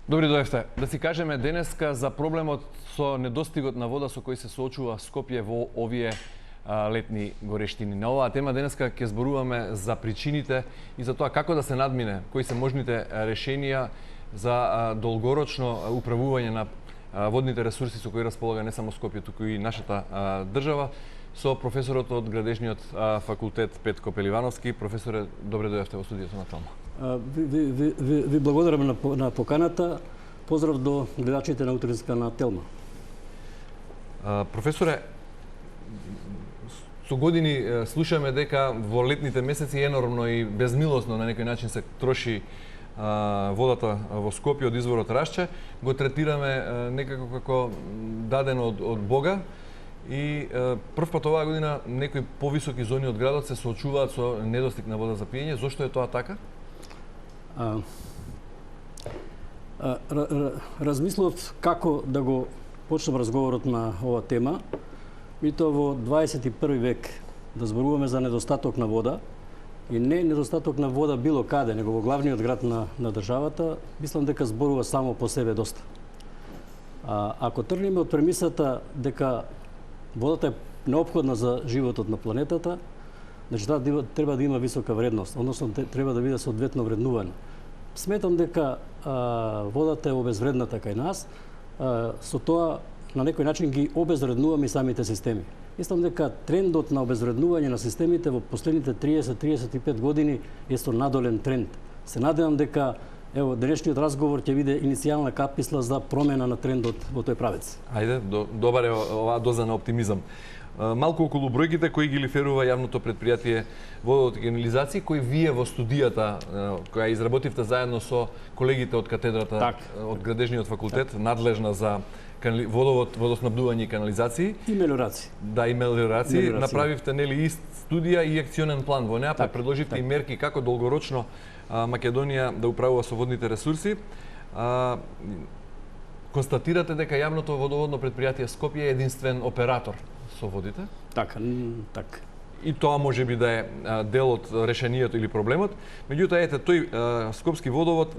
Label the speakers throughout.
Speaker 1: Добри дојавте. Да си кажеме денеска за проблемот со недостигот на вода со кој се соочува Скопје во овие летни горештини. На оваа тема денеска ќе зборуваме за причините и за тоа како да се надмине, кои се можните решенија за долгорочно управување на водните ресурси со кои располага не само Скопје, туку и нашата држава, со професорот од Градежниот факултет Петко Пеливановски. Професоре, добре дојавте во студиото на Телма.
Speaker 2: Ви благодарам на поканата. Поздрав до гледачите на утринска на Телма.
Speaker 1: Професоре, со години слушаме дека во летните месеци енормно и безмилосно на некој начин се троши водата во Скопје од изворот Рашче. Го третираме некако како дадено од Бога. И првпат оваа година некои повисоки зони од градот се соочуваат со недостиг на вода за пиење. Зошто е тоа така?
Speaker 2: Размислов како да го почнем разговорот на оваа тема. И тоа во 21 век да зборуваме за недостаток на вода и не недостаток на вода било каде, него во главниот град на државата, мислам дека зборува само по себе доста. Ако тргнеме од премисата дека водата е неопходна за животот на планетата, значи таа треба да има висока вредност, односно треба да биде соодветно вреднувана. Сметам дека водата е обезвредната кај нас, со тоа на некој начин ги обезвреднуваме и самите системи. Мислам дека трендот на обезвреднување на системите во последните 30-35 години е со надолен тренд. Се надевам дека ево денешниот разговор ќе биде иницијална каписла за промена на трендот во тој правец.
Speaker 1: Ајде, добар е оваа доза на оптимизам. Малку околу бројките кои ги лиферува јавното претпријатие Водовод и канализација, кои вие во студијата која изработивте заедно со колегите од катедрата од Градежниот факултет, надлежна за водовод, водоснабдување и канализации
Speaker 2: и мелиорација.
Speaker 1: Да, и мелиорација. Направивте нели и студија и акционен план. Во неа предложивте и мерки како долгорочно Македонија да управува со водните ресурси. Констатирате дека јавното водоводно претпријатие Скопје е единствен оператор со водите?
Speaker 2: Така.
Speaker 1: И тоа може би да е дел од решението или проблемот. Меѓутоа, ете, тој Скопски водовод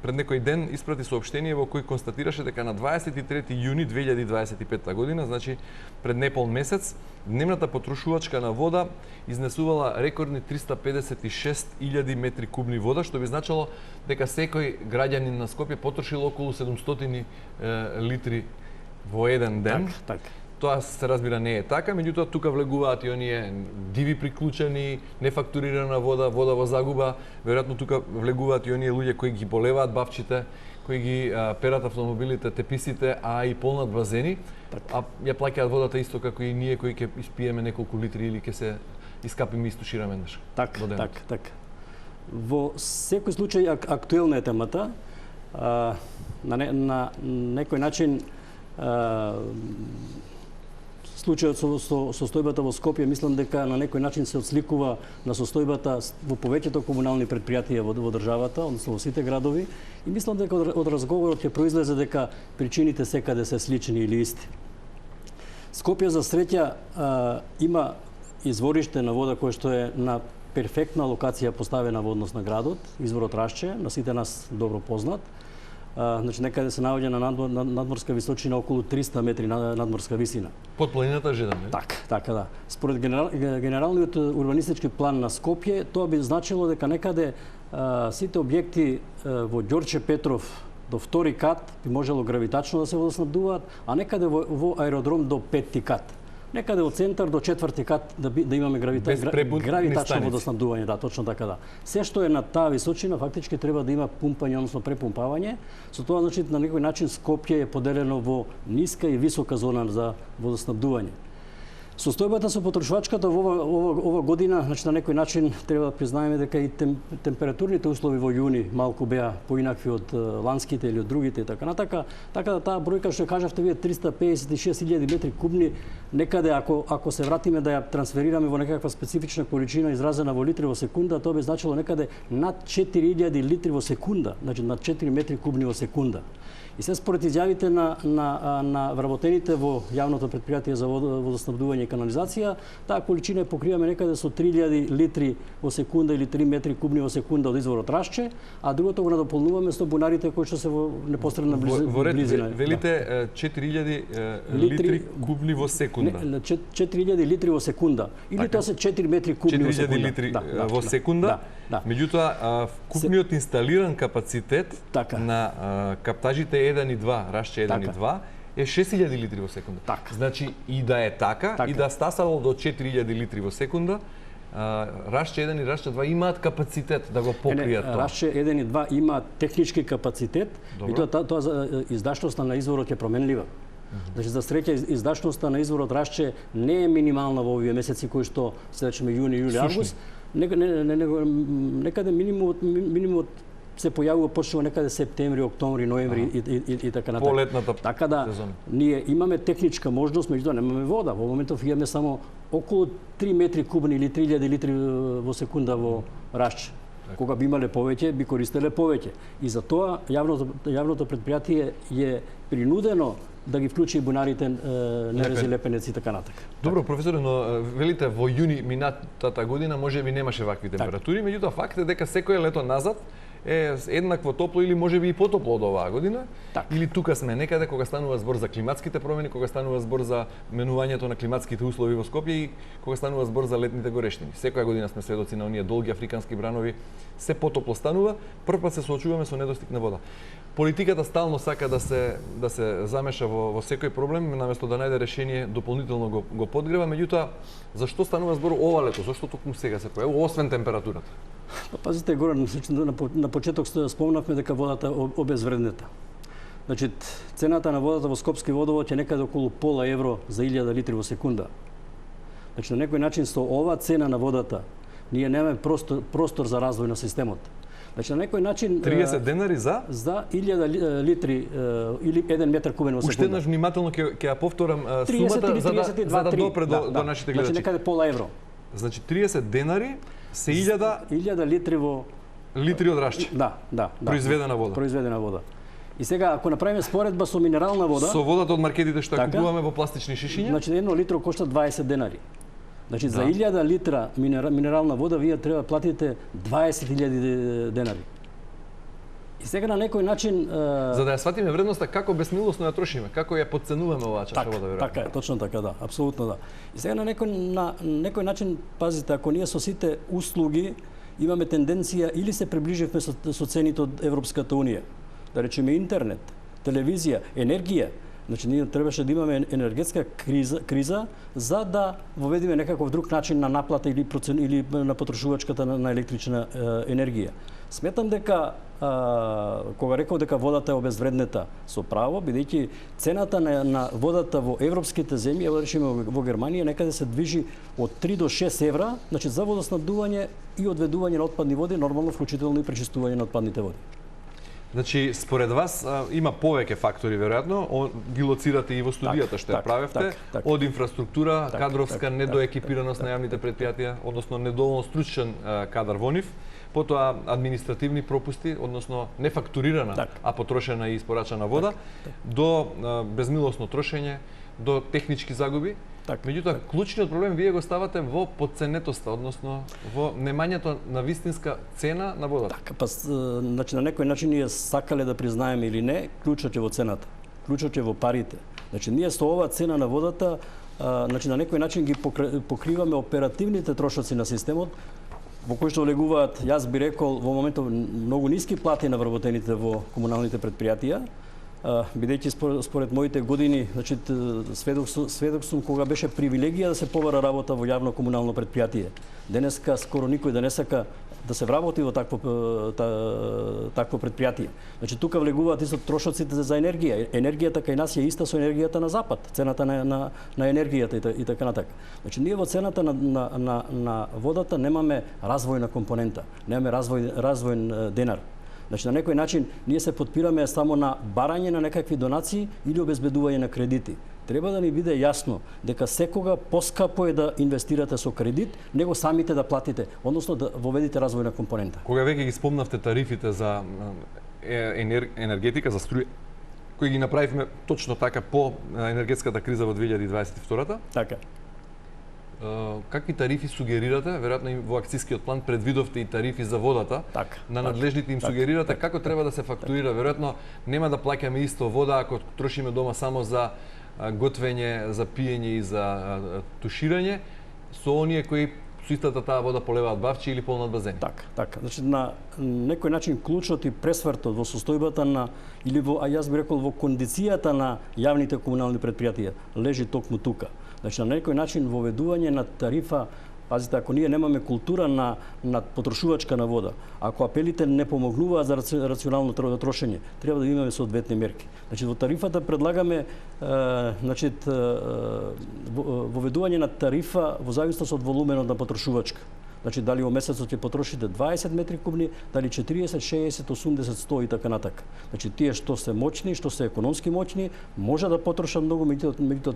Speaker 1: пред некој ден испрати соопштение во кој констатираше дека на 23 јуни 2025 година, значи пред непол месец, дневната потрошувачка на вода изнесувала рекордни 356.000 метри кубни вода, што би значило дека секој граѓанин на Скопје потрошил околу 700 литри во еден ден.
Speaker 2: Так.
Speaker 1: Тоа се разбира не е така, меѓутоа тука влегуваат и оние диви приклучени, нефактурирана вода, вода во загуба, веројатно тука влегуваат и оние луѓе кои ги болеваат бавчите, кои ги перат автомобилите, теписите, а и полнат базени, а ја плаќаат водата исто како и ние кои ќе испиеме неколку литри или ќе се искапиме и истушираме еднаш.
Speaker 2: Так. Во секој случај актуелна е темата. На некој начин случајот со состојбата во Скопје, мислам дека на некој начин се отсликува на состојбата во повеќето комунални претпријатија во државата, односно во сите градови, и мислам дека од разговорот ќе произлезе дека причините секаде се слични или исти. Скопје за среќа има извориште на вода кој што е на перфектна локација поставена во однос на градот, изворот Рашче, на сите нас добро познат. Значи некаде се наоѓа на надморска височина околу 300 метри надморска висина.
Speaker 1: Под планината Жедан, не?
Speaker 2: Така да. Според генералниот урбанистички план на Скопје, тоа би значило дека некаде сите објекти во Ѓорче Петров до втори кат би можело гравитачно да се водоснабдуваат, а некаде во аеродром до петти кат. Некаде од центар до четврти кат да имаме гравитачно водоснабдување, да, точно така да. Се што е на таа височина фактички треба да има пумпање, односно препумпавање. Со тоа значи на некој начин Скопје е поделено во ниска и висока зона за водоснабдување. Состојбата со потрошувачката ова година, значи на некој начин треба да признаеме дека и температурните услови во јуни малку беа поинакви од ланските или од другите и така натака. Така да таа бројка што кажавте вие 356.000 метри кубни некаде ако се вратиме да ја трансферираме во некаква специфична количина изразена во литри во секунда, тоа би значило некаде над 4000 литри во секунда, значи над 4 метри кубни во секунда. И се според изјавите на вработените во јавното претпријатие за водоснабдување и канализација, таа количина покриваме некаде со 3000 литри во секунда или 3 метри кубни во секунда од изворот Рашче, а другото го надополнуваме со бунарите кои што се во непосредна близина.
Speaker 1: Велите 4000 литри кубни во секунда.
Speaker 2: 4000 литри во секунда. Или тоа се 4 метри кубни во секунда.
Speaker 1: 4000 литри во секунда. Меѓутоа, вкупниот инсталиран капацитет на каптажите 1 и 2, Рашче 1 и 2, е 6000 литри во секунда. Значи, и да е така, и да стасало до 4000 литри во секунда, Рашче 1 и Рашче 2 имаат капацитет да го покријат тоа.
Speaker 2: Рашче 1 и 2 имаат технички капацитет, и тоа за издашноста на изворот е променлива. Значи, за среќа, издашноста на изворот Рашче не е минимална во овие месеци кои што се речеме јуни, јули, август. Некаде минимумот се појавува почнува некаде септември, октомври, ноември и така натаму.
Speaker 1: Полетната
Speaker 2: така да
Speaker 1: сезона.
Speaker 2: Ние имаме техничка можност, меѓутоа немаме вода. Во моментов имаме само околу 3 метри кубни или 3000 литри во секунда во Рашче. Кога би имале повеќе, би користеле повеќе. И за тоа јавното претпријатие е принудено да ги вклучи и бунарите, нерези, лепенеци и така натака.
Speaker 1: Добро, професоре, но велите во јуни минатата година можеби немаше вакви температури, меѓутоа факт е дека секое лето назад е еднакво топло или можеби и потопло од оваа година. Или тука сме некаде кога станува збор за климатските промени, кога станува збор за менувањето на климатските услови во Скопје и кога станува збор за летните горештини. Секоја година сме сведоци на оние долги африкански бранови, се потопло станува, првпат се соочуваме со недостиг на вода. Политиката стално сака да се замеша во секој проблем, наместо да најде решение дополнително го подгрева, меѓутоа зашто станува збор ова лето? Зашто токму сега се појавува, освен температурата?
Speaker 2: Пазите, горе, на почеток спомнавме дека водата обезвреднета. Значи, цената на водата во Скопски водовод е некаде околу пола евро за 1000 литри во секунда. Значи, на некој начин со ова цена на водата ние немаме простор за развој на системот. Значи, на некој начин
Speaker 1: 30 денари за
Speaker 2: 1000 литри или 1 метар кубен во секунда.
Speaker 1: Уште еднаш внимателно ќе ја повторам сумата за да допре до нашите гледачи.
Speaker 2: Значи, некаде пола евро.
Speaker 1: Значи 30 денари се 1000
Speaker 2: литри во
Speaker 1: литри од Рашче.
Speaker 2: Да.
Speaker 1: Произведена вода.
Speaker 2: Произведена вода. И сега ако направиме споредба со минерална вода,
Speaker 1: со водата од маркетите што ја купуваме во пластични шишиња,
Speaker 2: значи 1 литро кошта 20 денари. Значи за 1000 литра минерална вода вие треба платите 20.000 денари. И сега на некој начин
Speaker 1: за да ја сватиме вредноста како безмилосно ја трошиме, како ја подценуваме оваа чаша вода, веројатно.
Speaker 2: Така е, точно така, да, апсолутно да. И сега на некој начин, пазите, ако ние со сите услуги имаме тенденција или се приближивме со цените од Европската унија, да речеме интернет, телевизија, енергија, значи ние требаше да имаме енергетска криза за да воведиме некаков друг начин на наплата или на потрошувачката на електрична енергија. Сметам дека кога реков дека водата е обезвреднета со право, бидејќи цената на водата во европските земји, ево речеме во Германија, некаде се движи од 3 до 6 евра, значи за водоснабдување и одведување на отпадни води, нормално вклучително и пречистување на отпадните води.
Speaker 1: Значи, според вас има повеќе фактори, веројатно, ги лоцирате и во студијата што ја правевте, од инфраструктура, кадровска недоекипираност на јавните предпријатија, односно недоволно стручен кадар во нив, потоа административни пропусти, односно нефактурирана, а потрошена и испорачана вода, до безмилосно трошење, до технички загуби. Меѓутоа, клучниот проблем вие го ставате во подценетоста, односно во немањето на вистинска цена на водата.
Speaker 2: Така, значи на некој начин ние сакале да признаеме или не, клучот е во цената, клучот е во парите. Значи ние со оваа цена на водата, значи на некој начин ги покриваме оперативните трошоци на системот, во кои што влегуваат, јас би рекол, во моментов многу ниски плати на вработените во комуналните предпријатија, бидејќи според моите години, значи сведок сум кога беше привилегија да се побара работа во јавно комунално предпријатие. Денеска скоро никој да не сака да се вработи во такво предпријатие. Значи тука влегуваат исто трошоците за енергија. Енергијата кај нас е иста со енергијата на запад, цената на енергијата и така натака. Значи ние во цената на водата немаме развојна компонента, немаме развојен денар. Значи на некој начин ние се подпираме само на барање на некакви донации или обезбедување на кредити. Треба да ни биде јасно дека секога поскапо е да инвестирате со кредит, него самите да платите, односно да воведите развојна компонента.
Speaker 1: Кога веќе ги спомнавте тарифите за енергетика, за струја, кои ги направивме точно така по енергетската криза во 2022-та,
Speaker 2: Така.
Speaker 1: какви тарифи сугерирате? Веројатно и во акцискиот план предвидовте и тарифи за водата.
Speaker 2: Така,
Speaker 1: На надлежните им сугерирате како треба да се фактурира. Веројатно нема да плаќаме исто вода ако трошиме дома само за готвење, за пиење и за туширање, со оние кои со истата таа вода поливаат бавчи или полнат базени.
Speaker 2: Така. Значи на некој начин клучот и пресвртот во состојбата на или во, а јас би рекол во кондицијата на јавните комунални претпријатија лежи токму тука. Значи на некој начин воведување на тарифа, пазите, ако ние немаме култура на потрошувачка на вода, ако апелите не помогнуваат за рационално трошење, треба да имаме соодветни мерки. Значи во тарифата предлагаме воведување на тарифа во зависност од волуменот на потрошувачка. Значи дали во месецот ќе потрошите 20 метри кубни, дали 40, 60, 80, 100 и така натака. Значи тие што се моćни, што се економски моćни, може да потрошат многу, меѓутоа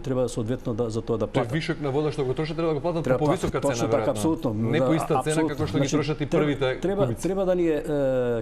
Speaker 2: треба соодветно за тоа да платат.
Speaker 1: Тој вишок на вода што го трошат треба да го платат по повисока цена,
Speaker 2: точно така,
Speaker 1: веројатно.
Speaker 2: апсолутно.
Speaker 1: Не по иста цена како што ги трошат и првите кубици.
Speaker 2: Треба да ни е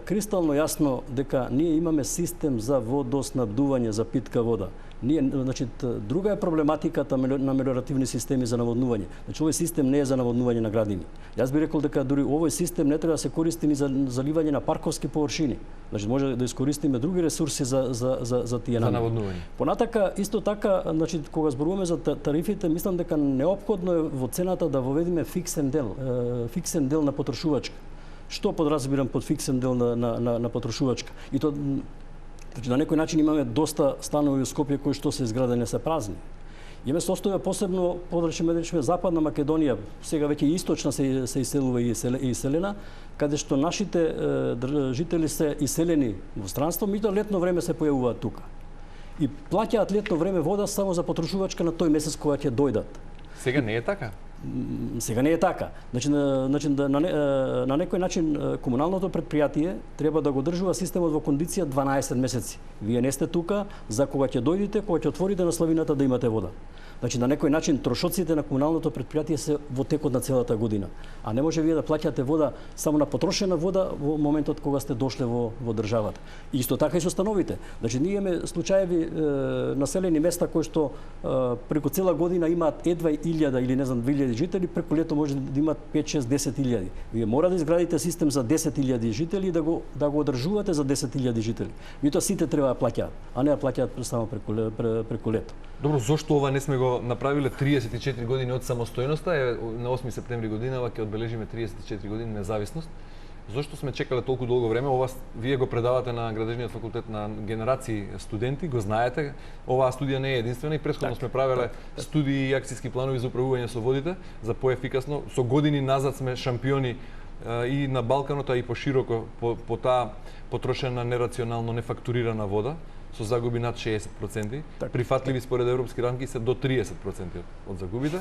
Speaker 2: кристално јасно дека ние имаме систем за водоснабдување за питка вода. Значи, друга е проблематиката на мелиоративни системи за наводнување. Значи, овој систем не е за наводнување на градини. Јас би рекол дека дури овој систем не треба да се користи ни за заливање на парковски површини. Значи, може да искористиме други ресурси за тие намени.
Speaker 1: За наводнување.
Speaker 2: Понатака, исто така, значи, кога зборуваме за тарифите, мислам дека неопходно е во цената да воведиме фиксен дел на потрошувачка. Што подразбирам под фиксен дел на потрошувачка? И то на некој начин имаме доста станови во Скопје кои што се изградени се празни. Имаме состојба посебно, подречеме Западна Македонија, сега веќе и источна се иселува и иселена, каде што нашите жители се иселени во странство, меѓутоа летно време се појавуваат тука. И плаќаат летно време вода само за потрошувачка на тој месец кога ќе дојдат.
Speaker 1: Сега не е така.
Speaker 2: Сега не е така. Значи, на некој начин комуналното претпријатие треба да го држува системот во кондиција 12 месеци. Вие не сте тука за кога ќе дојдете, кога ќе отворите на славината да имате вода. Значи на некој начин трошоците на комуналното претпријатие се во текот на целата година. А не може вие да плаќате вода само на потрошена вода во моментот кога сте дошле во државата. И исто така и со становите. Значи ние имаме случаеви населени места кои што преку цела година имаат едва 1000 или не знам 2000 жители, преку лето може да имаат 5, 6, 10.000. Вие мора да изградите систем за 10.000 жители и да го одржувате за 10.000 жители. Меѓутоа сите треба да плаќаат, а не да плаќаат само преку лето.
Speaker 1: Добро, зошто ова не сме го направиле 34 години од самостојноста? На 8 септември годинава ќе одбележиме 34 години независност. Зошто сме чекале толку долго време? Ова вие го предавате на Градежниот факултет на генерации студенти, го знаете. Оваа студија не е единствена и претходно сме правеле студии и акциски планови за управување со водите, за поефикасно. Со години назад сме шампиони и на Балканот, а и пошироко по таа потрошена нерационално нефактурирана вода со загуби над 60%. Прифатливи според европски рамки се до 30% од загубите.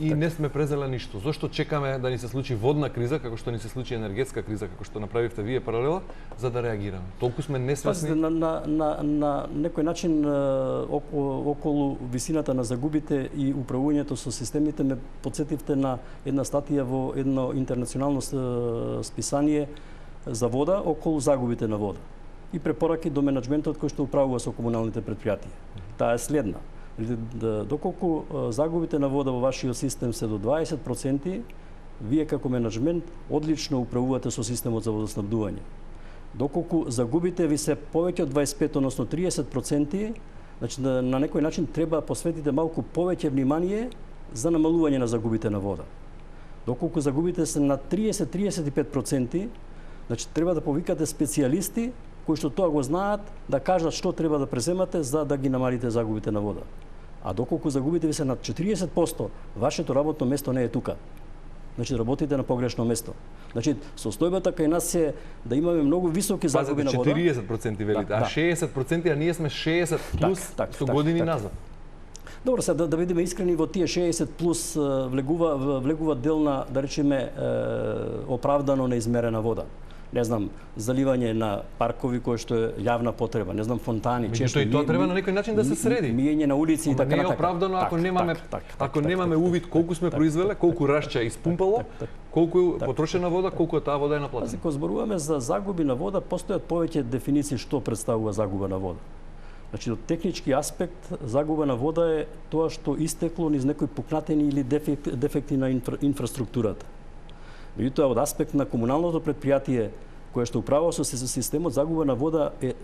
Speaker 1: И не сме презеле ништо. Зошто чекаме да ни се случи водна криза, како што ни се случи енергетска криза, како што направивте вие паралела, за да реагираме? Толку сме несвесни.
Speaker 2: На некој начин околу висината на загубите и управувањето со системите ме потсетивте на една статија во едно интернационално списание за вода околу загубите на вода и препораки до менаџментот кој што управува со комуналните претпријатија. Таа е следна. Доколку загубите на вода во вашиот систем се до 20%, вие како менаџмент одлично управувате со системот за водоснабдување. Доколку загубите ви се повеќе од 25, односно 30%, значи на некој начин треба посветите малку повеќе внимание за намалување на загубите на вода. Доколку загубите се на 30-35%, значи треба да повикате специјалисти кои што тоа го знаат, да кажат што треба да преземате за да ги намалите загубите на вода. А доколку загубите ви се над 40%, вашето работно место не е тука. Значи работите на погрешно место. Значи состојбата кај нас е да имаме многу високи загуби на вода.
Speaker 1: 40% велите, а 60%, а ние сме 60 плюс со години назад.
Speaker 2: Добро, сега да бидеме искрени, во тие 60 плюс влегува дел на, да речеме, оправдано неизмерена вода. не знам, заливање на паркови кои што е јавна потреба, не знам, фонтани,
Speaker 1: Меѓутоа и тоа треба на некој начин да се среди.
Speaker 2: Миење на улици и така
Speaker 1: не е
Speaker 2: натака.
Speaker 1: оправдано ако немаме увид колку сме произвеле, колку рашче испумпало, колку е потрошена вода, колку е таа вода е наплатена.
Speaker 2: Кога зборуваме за загуби на вода, постојат повеќе дефиниции што представува загуба на вода. Значи, од технички аспект, загуба на вода е тоа што истекло низ некои пукнатини или дефекти на инфраструктурата. Меѓутоа, од аспект на комуналното предпријатие кое што управува со системот, загуба на вода е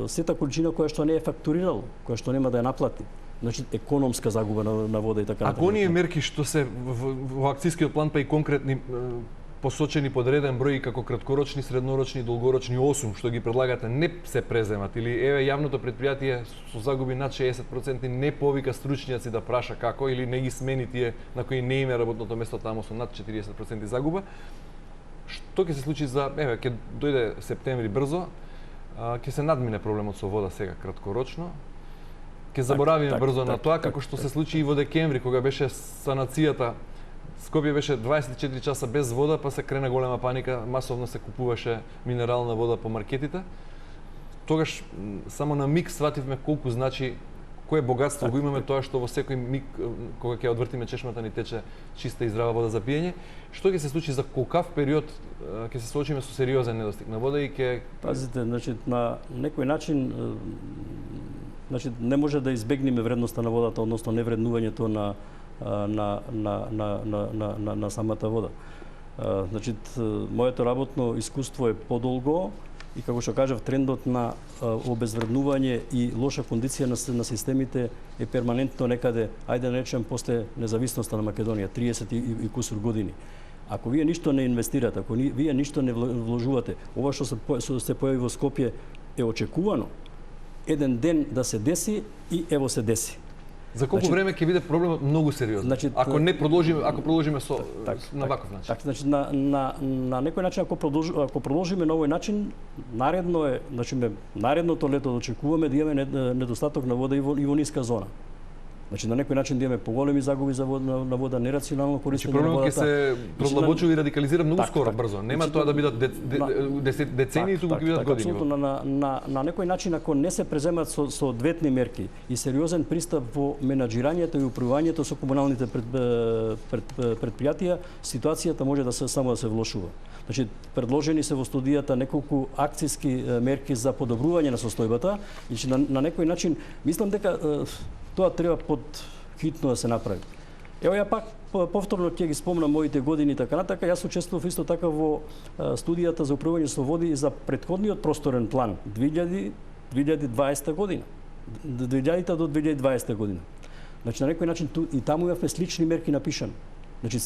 Speaker 2: сета количина која што не е фактурирало, која што нема да ја наплати. Значи, економска загуба на вода и така натаму.
Speaker 1: Ако оние мерки што се во акцијскиот план па и конкретни посочени подреден број како краткорочни, среднорочни и долгорочни 8 што ги предлагате не се преземат или еве јавното предпријатие со загуби над 60% не повика стручњаци да праша како или не ги смени тие на кои не име работното место таму со над 40% загуба, што ќе се случи за еве ќе дојде септември брзо, ќе се надмине проблемот со вода сега краткорочно. Ќе заборавиме брзо на тоа како што се случи и во декември кога беше санацијата. Скопје беше 24 часа без вода, па се крена голема паника, масовно се купуваше минерална вода по маркетите. Тогаш само на миг свативме колку значи кое богатство го имаме тоа што во секој миг кога ќе одвртиме чешмата ни тече чиста и здрава вода за пиење. Што ќе се случи за колкав период ќе се соочиме со сериозен недостиг на вода и ќе
Speaker 2: пазите, значи на некој начин значи не може да избегнеме вредноста на водата, односно невреднувањето на самата вода. Значи, моето работно искуство е подолго и како што кажав, трендот на обезвреднување и лоша кондиција на системите е перманентно некаде, ајде да речем, после независноста на Македонија, 30 и кусур години. Ако вие ништо не инвестирате, ако вие ништо не вложувате, ова што се појави во Скопје е очекувано еден ден да се деси и ево се деси.
Speaker 1: За колку време ќе биде проблемот многу сериозен?
Speaker 2: Значи,
Speaker 1: ако продолжиме на ваков начин.
Speaker 2: Така, значи на некој начин ако продолжиме на овој начин, наредно е, значи наредното лето да очекуваме да имаме недостаток на вода и во ниска зона. Значи на некој начин да имаме поголеми загуби на вода, нерационално користење на водата.
Speaker 1: Проблемот ќе се продлабочува и радикализира многу скоро, брзо. Нема тоа да бидат децении, туку ќе бидат години.
Speaker 2: Апсолутно на некој начин ако не се преземат со одветни мерки и сериозен пристап во менаџирањето и управувањето со комуналните предпријатија, ситуацијата може само да се влошува. Значи, предложени се во студијата неколку акцијски мерки за подобрување на состојбата, и на некој начин мислам дека тоа треба хитно да се направи. Ево ја пак повторно ќе ги спомнам моите години така натака. Јас учествував исто така во студијата за управување со води и за претходниот просторен план 2020 година. 2000 до 2020 година. Значи на некој начин и таму имавме слични мерки напишани. Значи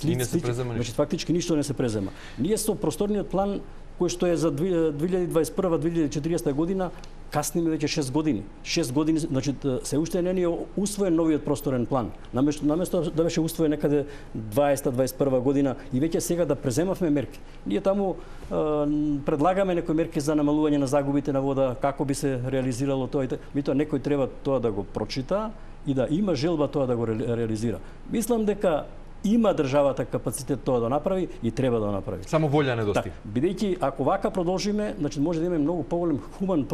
Speaker 2: фактички ништо не се презема. Ние со просторниот план кој што е за 2021-2040 година касниме веќе 6 години. 6 години, значи се уште не е усвоен новиот просторен план. Наместо да беше усвоен некаде 20-21 година и веќе сега да преземавме мерки. Ние таму предлагаме некои мерки за намалување на загубите на вода, како би се реализирало тоа. Меѓутоа некој треба тоа да го прочита и да има желба тоа да го реализира. Мислам дека има државата капацитет тоа да направи и треба да направи.
Speaker 1: Само волја недостиг.
Speaker 2: Бидејќи ако вака продолжиме, значи може да имаме многу поголем хуман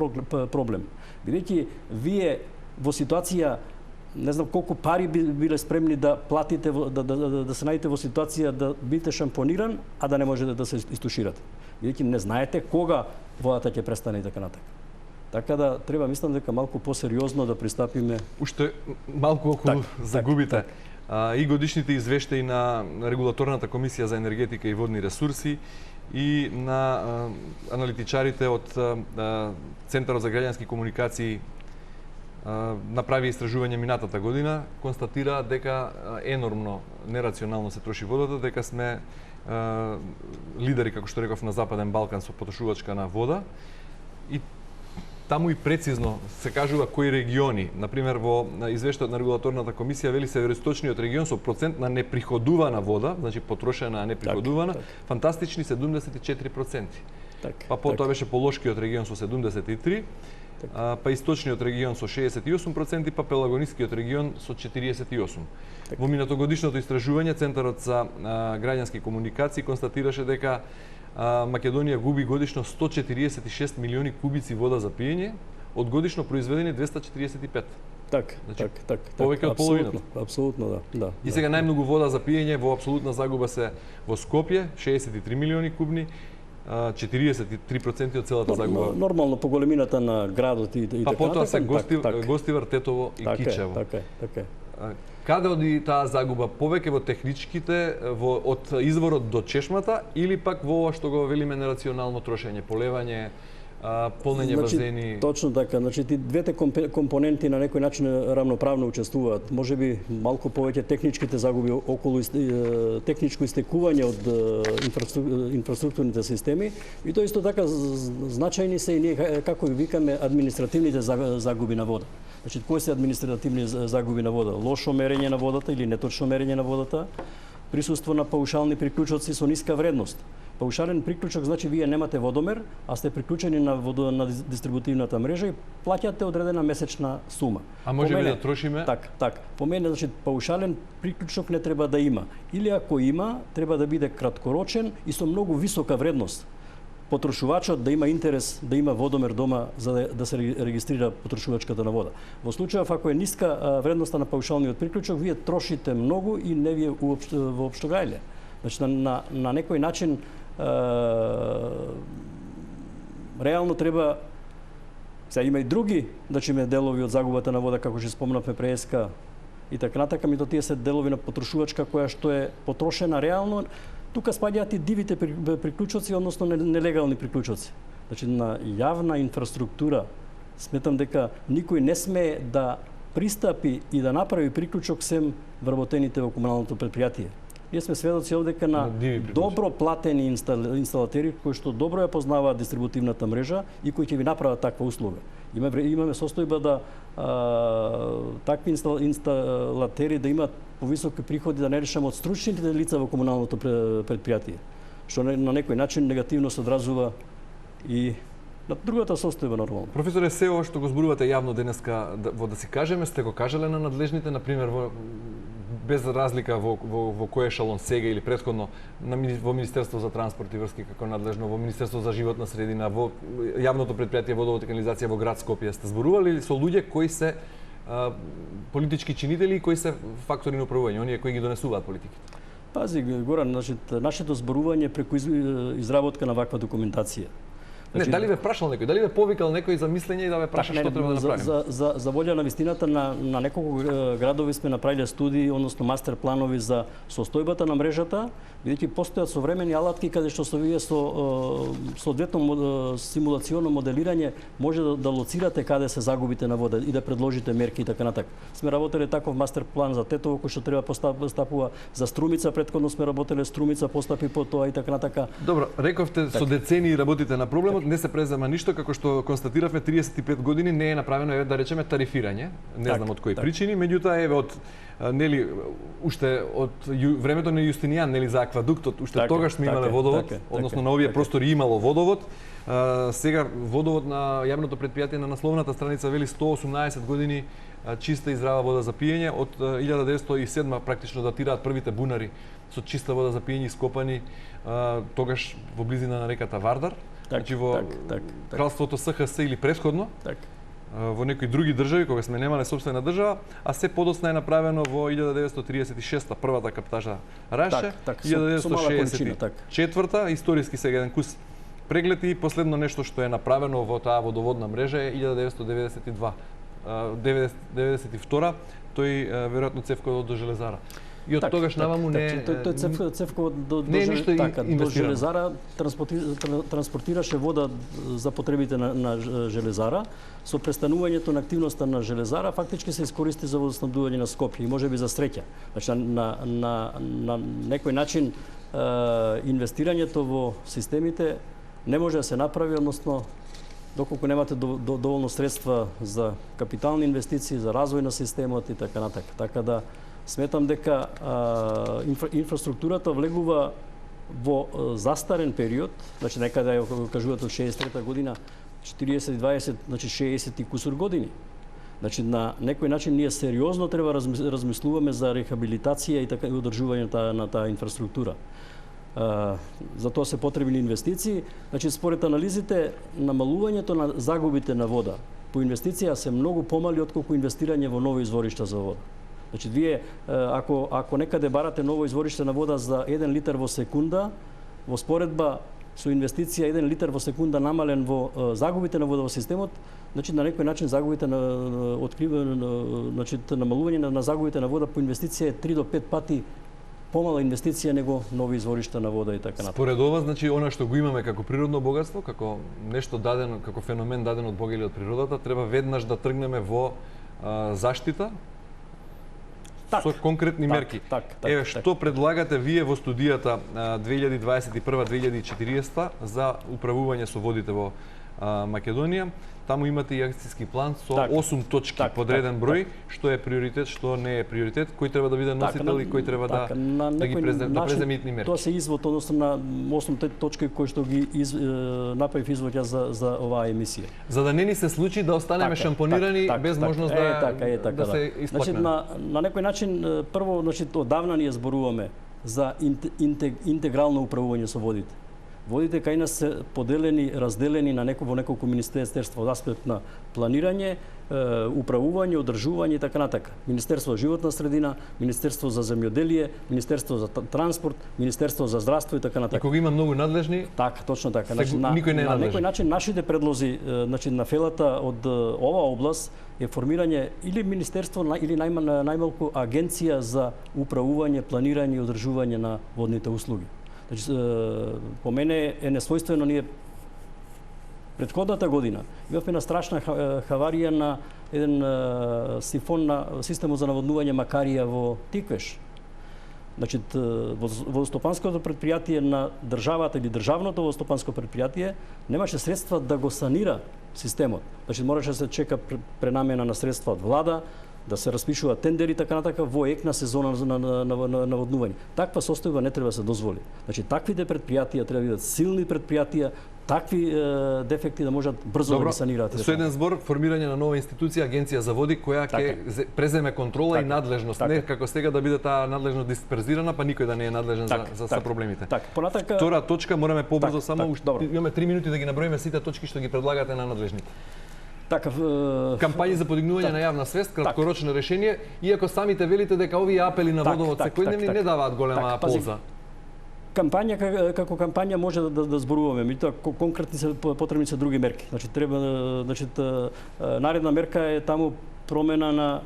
Speaker 2: проблем. Бидејќи вие во ситуација не знам колку пари биле спремни да платите да се најдете во ситуација да бидете шампониран, а да не можете да се истуширате. Бидејќи не знаете кога водата ќе престане и така натака. Така да треба мислам дека малку посериозно да пристапиме.
Speaker 1: Уште малку околу загубите. И годишните извештаи на Регулаторната комисија за енергетика и водни ресурси и на аналитичарите од Центарот за граѓански комуникации направи истражување минатата година, констатира дека енормно нерационално се троши водата, дека сме лидери, како што реков, на Западен Балкан со потрошувачка на вода. И таму и прецизно се кажува кои региони, например во извештајот на Регулаторната комисија вели североисточниот регион со процент на неприходувана вода, значи потрошена а неприходувана, фантастични 74%. Па потоа беше полошкиот регион со 73%, па источниот регион со 68%, па пелагонискиот регион со 48%. Во минатогодишното истражување Центарот за граѓански комуникации констатираше дека Македонија губи годишно 146 милиони кубици вода за пиење, од годишно произведени 245.
Speaker 2: Так,
Speaker 1: Значи,
Speaker 2: так.
Speaker 1: повеќе од половината.
Speaker 2: Апсолутно, да.
Speaker 1: И сега најмногу вода за пиење во апсолутна загуба се во Скопје, 63 милиони кубни, 43% од целата загуба.
Speaker 2: Нормално по големината на градот и така.
Speaker 1: Па потоа се Гостивар, Тетово и Кичево.
Speaker 2: Така е.
Speaker 1: Каде оди таа загуба? Повеќе во техничките, од изворот до чешмата, или пак во ова што го велиме нерационално трошење, полевање, полнење базени?
Speaker 2: Точно така. Значи, двете компоненти на некој начин рамноправно учествуваат. Можеби малку повеќе техничките загуби околу техничко истекување од инфраструктурните системи, и тоа исто така значајни се и ние, како ги викаме, административните загуби на вода. Значи, кои се административни загуби на вода? Лошо мерење на водата или неточно мерење на водата, присуство на паушални приклучоци со ниска вредност. Паушален приклучок значи вие немате водомер, а сте приклучени на дистрибутивната мрежа и плаќате одредена месечна сума.
Speaker 1: А може би да трошиме?
Speaker 2: Так. По мене, значи, паушален приклучок не треба да има. Или ако има, треба да биде краткорочен и со многу висока вредност. Потрошувачот да има интерес да има водомер дома за да се регистрира потрошувачката на вода. Во случајов ако е ниска вредноста на паушалниот приклучок, вие трошите многу и не ви е воопшто гајле. Значи на некој начин реално треба, сега има и други, ме делови од загубата на вода, како што спомнавме преска и така натака, мито тие се делови на потрошувачка која што е потрошена реално. Тука спаѓаат и дивите приклучоци, односно нелегални приклучоци. Значи на јавна инфраструктура сметам дека никој не смее да пристапи и да направи приклучок сем вработените во комуналното предпријатие. Ние сме сведоци овдека на добро платени инсталатери кои што добро ја познаваат дистрибутивната мрежа и кои ќе ви направат таква услуга. Имаме состојба да такви инсталатери да имаат повисоки приходи, да не решаме од стручните лица во комуналното предпријатие, што на некој начин негативно се одразува и на другата состојба нормално.
Speaker 1: Професоре, се ова што го зборувате јавно денеска, да си кажеме, сте го кажале на надлежните, например, без разлика во кој ешалон сега или претходно, во Министерство за транспорт и врски како надлежно, во Министерство за животна средина, во јавното предпријатие водовод и канализација во град Скопје, сте зборували со луѓе кои се политички чинители и кои се фактори на управување, оние кои ги донесуваат политиките?
Speaker 2: Пази, Горан, нашето зборување преку изработка на ваква документација.
Speaker 1: Не, дали ве прашал некој, дали ве повикал некој за мислење и да ве праша што треба да направиме?
Speaker 2: За волја на вистината на неколку градови сме направиле студии, односно мастер планови за состојбата на мрежата, бидејќи постојат современи алатки каде што вие со соодветно симулационо моделирање може да лоцирате каде се загубите на вода и да предложите мерки и така натака. Сме работеле таков мастер план за Тетово кој што треба постапува, за Струмица претходно сме работеле, Струмица постапи по тоа и така натака.
Speaker 1: Добро, рековте со децении работите на проблемот, не се презема ништо, како што констатиравме 35 години не е направено, да речеме, тарифирање, не знам од кои причини, меѓутоа од нели уште од времето на Јустинијан, нели, за аквадуктот, уште тогаш сме имале водовод, односно на овие простори имало водовод. Сега водовод на јавното предпријатие на насловната страница вели 118 години чиста и здрава вода за пиење. Од 1907 практично датираат првите бунари со чиста вода за пиење ископани тогаш во близина на реката Вардар. Значи во кралството СХС или претходно. Во некои други држави, кога сме немале собствена држава, а се подоцна е направено во 1936 првата каптажа Раше, 1964 историски сега еден кус преглед и последно нешто што е направено во таа водоводна мрежа е 1992, тој веројатно цевково до железара. И од тогаш наваму не
Speaker 2: тој цевково до железара транспортираше вода за потребите на железара. Со престанувањето на активноста на железара фактички се искористи за водоснабдување на Скопје и можеби за среќа. Значи на некој начин инвестирањето во системите не може да се направи, односно доколку немате доволно средства за капитални инвестиции, за развој на системот и така натака. Така да сметам дека инфраструктурата влегува во застарен период, значи некаде кажуваат од 63 година, 40-20, значи 60 и кусур години. Значи на некој начин ние сериозно треба размислуваме за рехабилитација и така и одржување на таа инфраструктура. За тоа се потребни инвестиции. Значи, според анализите, намалувањето на загубите на вода по инвестиција се многу помали отколку инвестирање во нови изворишта за вода. Значи, вие, ако некаде барате ново извориште на вода за 1 литар во секунда, во споредба со инвестиција 1 литар во секунда намален во загубите на вода во системот, значи на некој начин загубите на значи намалување на загубите на вода по инвестиција е 3 до 5 пати помала инвестиција него нови изворишта на вода и така натаму.
Speaker 1: Според ова, значи, она што го имаме како природно богатство, како нешто дадено, како феномен даден од Бога или од природата, треба веднаш да тргнеме во заштита со конкретни мерки. Еве, што предлагате вие во студијата 2021-2040 за управување со водите во Македонија? Таму имате и акцијски план со 8 точки подреден број, што е приоритет, што не е приоритет, кој треба да биде носител и кој треба да ги преземе итни мерки.
Speaker 2: Тоа се извод односно на 8 точки кои што ги направив извод за оваа емисија.
Speaker 1: За да не ни се случи да останеме шампонирани без можност да се исплакнеме.
Speaker 2: Значи, на некој начин прво, значи, одавна ние зборуваме за интегрално управување со водите. Водите кај нас се поделени, разделени на во неколку министерства од аспект на планирање, управување, одржување и така натака. Министерство за животна средина, Министерство за земјоделие, Министерство за транспорт, Министерство за здравство и така натака.
Speaker 1: И кога има многу надлежни,
Speaker 2: така, точно така.
Speaker 1: Значи, никој не е надлежен.
Speaker 2: На некој начин нашите предлози, значи на фелата од оваа област е формирање или министерство или најмалку агенција за управување, планирање и одржување на водните услуги. Значи, по мене е несвојствено, ние претходната година имавме една страшна хаварија на еден сифон на системот за наводнување Макарија во Тиквеш. Значи, водостопанското предпријатие на државата или државното водостопанско предпријатие немаше средства да го санира системот. Значи, мораше да се чека пренамена на средства од влада, да се распишуваат тендери така натака во екна сезона на наводнување. Таква состојба не треба да се дозволи. Значи, таквите предпријатија треба да бидат силни предпријатија, такви дефекти да можат брзо да ги санираат.
Speaker 1: Со еден збор, формирање на нова институција, Агенција за води, која ќе преземе контрола и надлежност. Не како сега да биде таа надлежност дисперзирана, па никој да не е надлежен за проблемите.
Speaker 2: Понатака...
Speaker 1: Втора точка, мораме побрзо само, имаме 3 минути да ги наброиме сите точки што ги предлагате на надлежните. Кампањи за подигнување на јавна свест, краткорочно решение, иако самите велите дека овие апели на водовод секојдневни не даваат голема полза.
Speaker 2: Кампања како кампања може да зборуваме, меѓутоа конкретни се потребни се други мерки. Значи треба, значи наредна мерка е таму промена на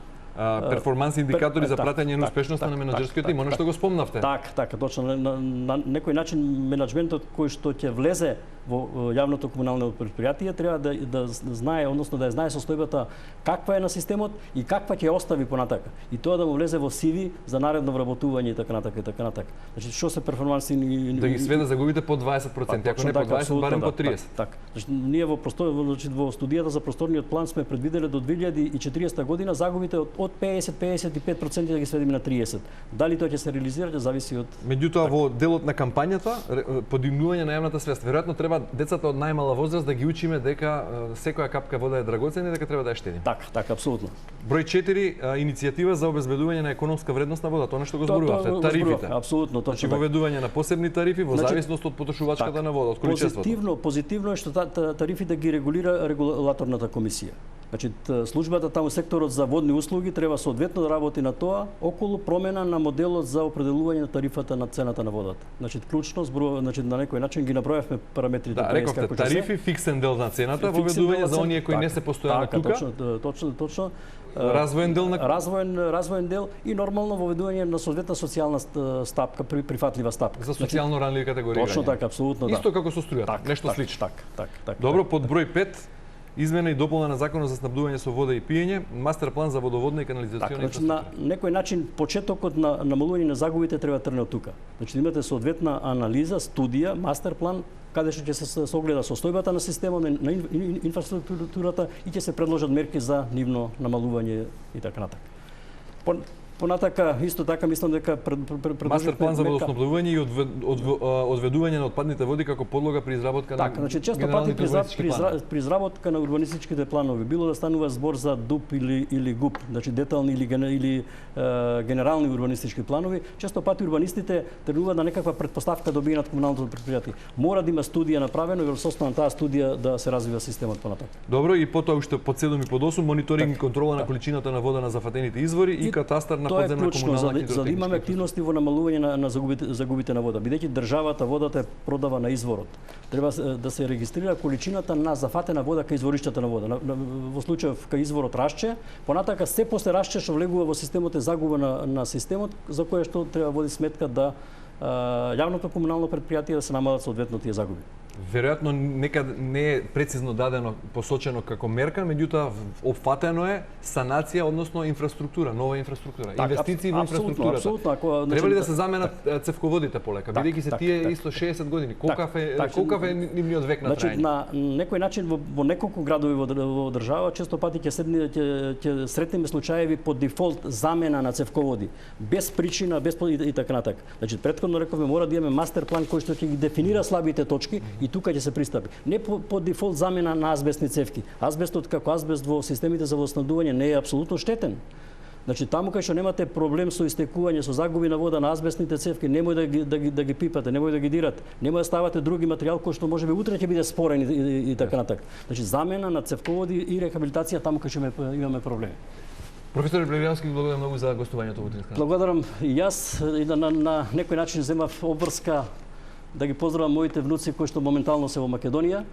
Speaker 1: перформанс индикатори за пратење на успешноста на менаџерскиот тим, она што го спомнавте.
Speaker 2: Така, точно. На некој начин менаџментот кој што ќе влезе во јавното комунално предпријатие треба да знае, односно да ја знае состојбата каква е на системот и каква ќе остави понатака. И тоа да му влезе во CV за наредно вработување и така натака и така натака. Значи што се перформанси
Speaker 1: да ги сведе загубите по 20%, ако не по 20, барем по 30.
Speaker 2: Така. Значи ние во студијата за просторниот план сме предвиделе до 2040 година загубите од 50-55% да ги сведеме на 30. Дали тоа ќе се реализира, ќе зависи од...
Speaker 1: Меѓутоа, во делот на кампањата, подигнување на јавната свест, веројатно треба децата од најмала возраст да ги учиме дека секоја капка вода е драгоцена и дека треба да ја штедиме.
Speaker 2: Така, апсолутно.
Speaker 1: Број 4, иницијатива за обезбедување на економска вредност на водата, тоа што го зборувавте, тарифите.
Speaker 2: Апсолутно, точно.
Speaker 1: Значи воведување на посебни тарифи во зависност од потрошувачката на вода, од количеството.
Speaker 2: Позитивно е што тарифите ги регулира регулаторната комисија. Значи, службата таму, секторот за водни услуги, треба соодветно да работи на тоа околу промена на моделот за определување на тарифата на цената на водата. Значи, клучно зборува, значи на некој начин ги направивме параметрите.
Speaker 1: Да, рековте тарифи, фиксен дел на цената, воведување за оние кои не се постојано тука.
Speaker 2: Точно.
Speaker 1: Развоен дел на
Speaker 2: развоен дел и нормално воведување на соодветна социјална стапка, прифатлива стапка.
Speaker 1: За социјално ранливи категории.
Speaker 2: Точно така, апсолутно да.
Speaker 1: Исто како со струјата, нешто слично.
Speaker 2: Така.
Speaker 1: Добро, под број 5 измена и дополна на Законот за снабдување со вода и пиење, мастер план за водоводна и канализациона инфраструктура.
Speaker 2: На некој начин почетокот на намалување на загубите треба тргне од тука. Значи имате соодветна анализа, студија, мастер план каде што ќе се согледа состојбата на системот, на инфраструктурата и ќе се предложат мерки за нивно намалување и така натака. Понатака, исто така, мислам дека
Speaker 1: Мастер план за водоснабдување и одведување на отпадните води како подлога при изработка на
Speaker 2: така, значи често пати при изработка на урбанистичките планови, било да станува збор за ДУП или ГУП, значи детални или генерални урбанистички планови, често пати урбанистите тргнуваат на некаква претпоставка да добијат комуналното претпријатие. Мора да има студија направено и врз основа на таа студија да се развива системот понатака.
Speaker 1: Добро, и потоа уште под 7 и под 8 мониторинг и контрола на количината на вода на зафатените извори и катастар на подземна комунална хидротехничка.
Speaker 2: За да имаме активности во намалување на загубите на вода. Бидејќи државата водата продава на изворот. Треба да се регистрира количината на зафатена вода кај извориштата на вода. Во случајов кај изворот расче, понатака се после расче што влегува во системот е загуба на системот, за кое што треба води сметка да јавното комунално претпријатие да се намалат соодветно тие загуби.
Speaker 1: Веројатно некад не е прецизно дадено, посочено како мерка, меѓутоа опфатено е санација, односно инфраструктура, нова инфраструктура, инвестиции во инфраструктурата.
Speaker 2: Апсолутно,
Speaker 1: треба ли да се заменат цевководите полека, бидејќи се тие исто 60 години. Колкав е нивниот век на траење?
Speaker 2: На некој начин во неколку градови во држава често пати ќе сретнеме случаеви по дефолт замена на цевководи, без причина, без и така натака. Значи претходно рековме мора да имаме мастер план кој што ќе ги дефинира слабите точки и тука ќе се пристапи. Не по дефолт замена на азбестни цевки. Азбестот како азбест во системите за водоснабдување не е апсолутно штетен. Значи таму кај што немате проблем со истекување, со загуби на вода на азбестните цевки, немој да ги пипате, немој да ги дирате, немој да ставате други материјал кој што можеби утре ќе биде спорен и така натака. Значи замена на цевководи и рехабилитација таму кај што имаме проблеми.
Speaker 1: Професор Блевјански, благодарам многу за гостувањето во Утринска.
Speaker 2: Благодарам и јас и на некој начин земав обврска да ги поздравам моите внуци кои што моментално се во Македонија.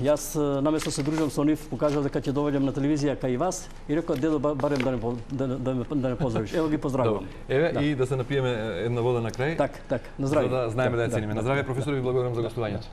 Speaker 2: Јас наместо се дружам со нив, покажав дека ќе доаѓам на телевизија кај вас и рекоа дедо барем да не поздравиш. Ево ги поздравувам.
Speaker 1: Еве и да се напиеме една вода на крај.
Speaker 2: Так, на здравје.
Speaker 1: За да знаеме да ја цениме. На здравје, професор, ви благодарам за гостувањето.